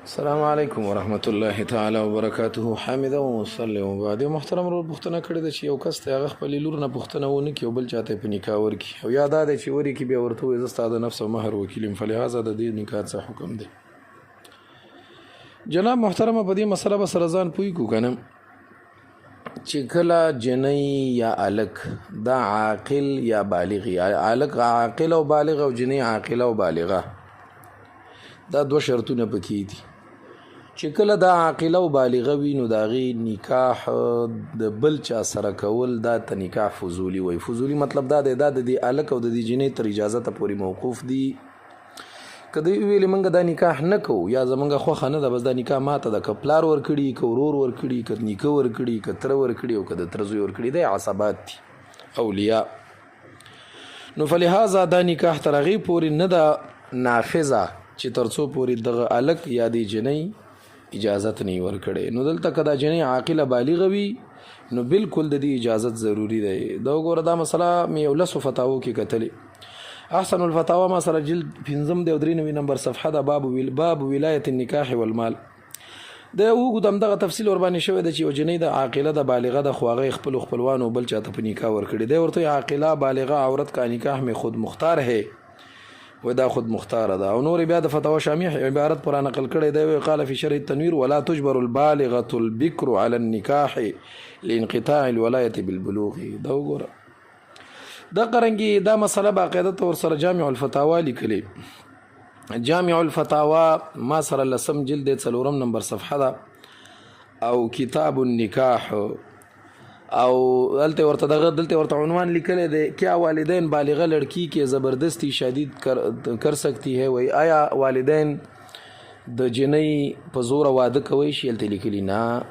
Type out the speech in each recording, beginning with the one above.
السلام علیکم ورحمت الله تعالی وبرکاته. حامد او مصلی او بعد محترم ورو پښتنه کړی د چې یو کس ته هغه خپل لور نه پښتنه ونه کی او بل چاته په نکاح ورکی او یاد ده چې وری کی بیا ورته وي زستا د نفس او مہر وکیلم فلهذا د دې نکاح څخه حکم دی. جناب محترم په دې مسله به سره ځان پوي کو کنه چې کله جنۍ یا الک دا عاقل یا بالغ یا الک عاقل او بالغ او جنۍ عاقله او بالغه دا دوه شرطونه پکې دي. چې کله دا عاقله او بالغه وي نو د هغې نکاح د بل چا سره کول دا ته نکاح فضولي وایي. فضولي مطلب دا دی دا د دې هلک او د دې جنۍ تر اجازته پورې موقوف دي. که دوی ویلې موږ دا نکاح نه کوو یا زموږ خوښه نه ده بس دا نکاح ماته ده، که پلار ورکړي که ورور ورکړي که نیکه ورکړي که تره ورکړي او که د تره زوی ورکړي دی عصبات دي اولیاء. نو فلهذا دا نکاح تر هغې پورې نه ده نافظه چې تر څو پورې دغه هلک یا د جنۍ اجازت نه ورکړي. نو دلته که دا جنۍ عاقله بالغه وي نو بالکل د دې اجازت ضروری دی. دا وګوره دا مسله مې یو لسو فتاوو کې کتلې. احسن الفتاوا ما سره جلد 5 دی او 93 نمبر صفحه ده باب ولایت النکاح والمال. د اوږد همدغه تفصیل ور باندې شوی دی چې یو جنۍ د عاقله د بالغه د خو هغې خپلو خپلوانو بل چاته په نکاح ورکړي دی. ورته عاقله بالغه عورت کا نکاح میں خود مختار ہے و دا خود مختار ده. او نور بیا د فتاوا شامیح عبارت پر نقل کړی دی. قال فی شرح التنویر ولا تجبر البالغه البکر على النکاح لانقطاع الولایه بالبلوغ. دا وګوره دا قرنګي دا مسله باقاعده طور سره جامع الفتاوا لیکلې. جامع الفتاوا ما سره لسم جلد 4 نمبر صفحه ده او کتاب النکاح او دلته ورته عنوان لیکل دی کیا والدین بالغه لڑکی کے زبردستی شدید کر سکتی ہے وای آیا والدین د جنۍ په زور واده کوي شي؟ دلته لیکلی نه.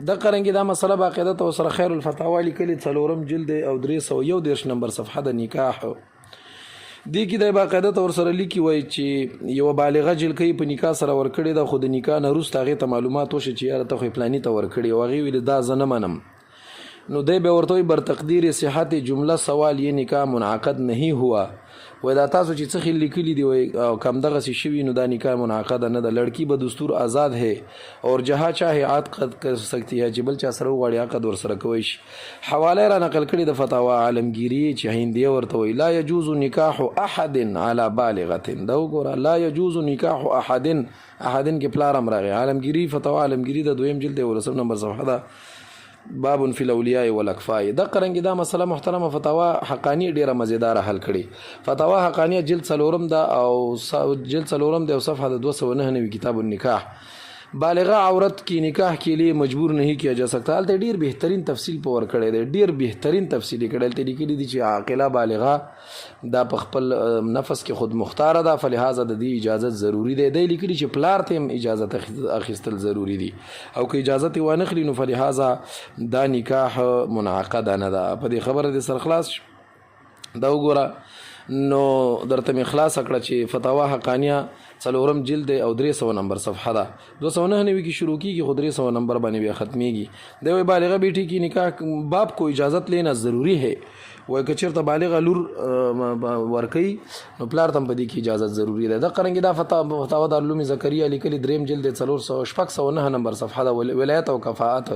د قرنګي دا مسله باقاعده تو سره خیر الفتاوا لیکلی 4 جلد او 301 نمبر صفحه د نکاح دی کې د باقاعده تور سره لیکي وای چې یو بالغه جلکې په نکاح سره ورکړي د خود نکاح نه وروسته هغې ته معلومات وشي چې یاره ته خو پلاني ته ورکړي او هغې ویل دا زه نه منم. نو دی به ورته وایي بر تقدیر صحت جمله سوال یہ نکاح منعقد نہیں ہوا. وای دا تاسو چې څه خیل لیکلي دي وای کم دغسې شوي نو دا نکاح منعقده نه ده. لڑکی به دستور آزاد ہے اور جہاں چاہے عقد کر سکتی ہے چې بل چا سره وغواړي عقد ورسره کوی شي. حواله را نقل کړي د فتاوا عالمگیری چې هندیه ورته وایي لا یجوز نکاح احد على بالغه. دا وګوره لا یجوز نکاح احد کې پلار هم راغی. عالمگیری فتاوا عالمگیری د 2 جلد 19 نمبر صفحه ده باب فی الاولیاء والاکفاء. دا قرنګي دا مسله محترمه فتاوا حقانی ډیره مزیدار حل کړي. فتاوا حقانیه جلد 4 ده او جلد 4 ده او صفحه 299 کتاب النکاح. بالغه عورت کی نکاح کے لیے مجبور نہیں کیا جا سکتا. البته ډیر بهترین تفصیل په ور کړی دی، ډیر بهترین تفصیل کړی دی. لیکلي دي چې عاقله بالغه دا په خپل نفس کې خود مختار ده فلهذا د دې اجازت ضروری دی. دی لیکلي چې پلار ته هم اجازت اخیستل ضروری دي او که اجازت یې وانه خلي نو فلهذا دا نکاح منعقد نه ده. په دې خبره د سرخلاص دا وګوره نو درته مې خلاص کړه چې فتاوا حقانیه 4 جلد او 300 نمبر صفحه ده 299 کی شروع کی 300 نمبر باندې بیا ختمیږي. د وی بالغه بیٹی کی نکاح باپ کو اجازت لینا ضروری ہے. وای که چېرته بالغه لور ورکوي نو پلار ته هم په دې کې اجازت ضروری ده. د قرنګي دا فتاوا د علوم زکریا لیکلي 3 جلد 409 نمبر صفحه ده ولایت او کفاءت.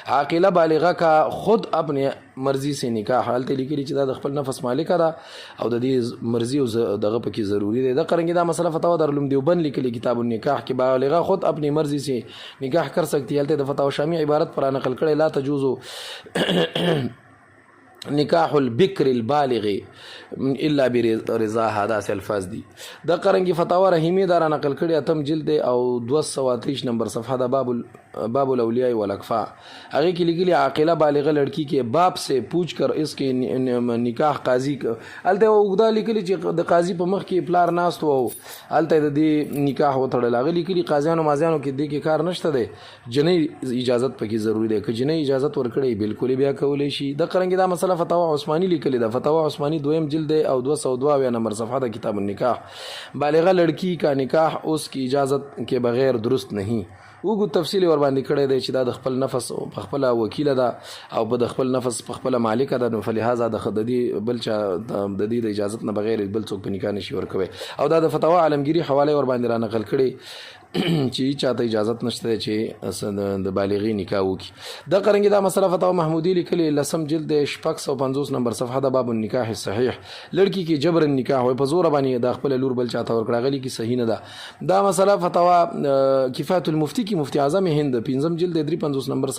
عاقله بالغه کا خود اپنے مرضی سے نکاح حالت لیکلي چې دا د خپل نفس مالکه ده او د دې مرضی او دغه پکې ضروری ده. د قرنګي دا مسله فتاوا د علوم دیوبند لیکلي کتاب النکاح کې بالغه خود اپنی مرضی سے نکاح کر سکتی ہے. د فتاوا شامی عبارت پر نقل کړي لا تجوز نکاح البکر البالغ الا برضاها. دا سه الفاظ دي. د قرنګي فتاوا رحیمی دار نقل کړي اتم جلد او 233 نمبر صفحه ده باب الاولیاء والاکفاء. هغه کې لیکلي عاقله بالغه لڑکی کے باپ سے پوچھ کر اس کے نکاح قاضی الته وګدا لیکلي چې د قاضی په مخ کې پلار ناست وو الته د دې نکاح وتړل. هغه لیکلي قاضیانو مازیانو کې د کې کار نشته دی. جنۍ اجازت پکې ضروری دی. که جنۍ اجازت ورکړي بالکل بیا کولی شي. د قرنګي دا مسله فتاوا عثماني لیکلي ده. فتاوا عثماني 2 جلد او 202 نمبر صفحه ده کتاب النکاح. بالغه لڑکی کا نکاح اس کی اجازت کے بغیر درست نہیں. وګو تفصیل ور باندې کړی دی چې دا د خپل نفس په خپل وکیله ده او په د خپل نفس په خپل مالک ده. نو فلهذا د دې بل چا د دې د اجازت نه بغیر بل څوک په نکاح نشي ورکوي. او دا د فتاوا عالمگیری حواله ور باندې را نقل کړي چې چاته اجازت نشته چې د بالغی نکاح وکړي. د قرنګي دا مسله فتاوا محمودی لیکلي لسم جلد 650 نمبر صفحه د باب النکاح صحیح. لړکی کې جبر النکاح وي په زور باندې د خپل لور بل چاته ورکړه غلی کې صحیح نه ده. دا مسله فتاوا کفایت المفتی کې مفتی اعظم هند 5 جلد 350 نمبر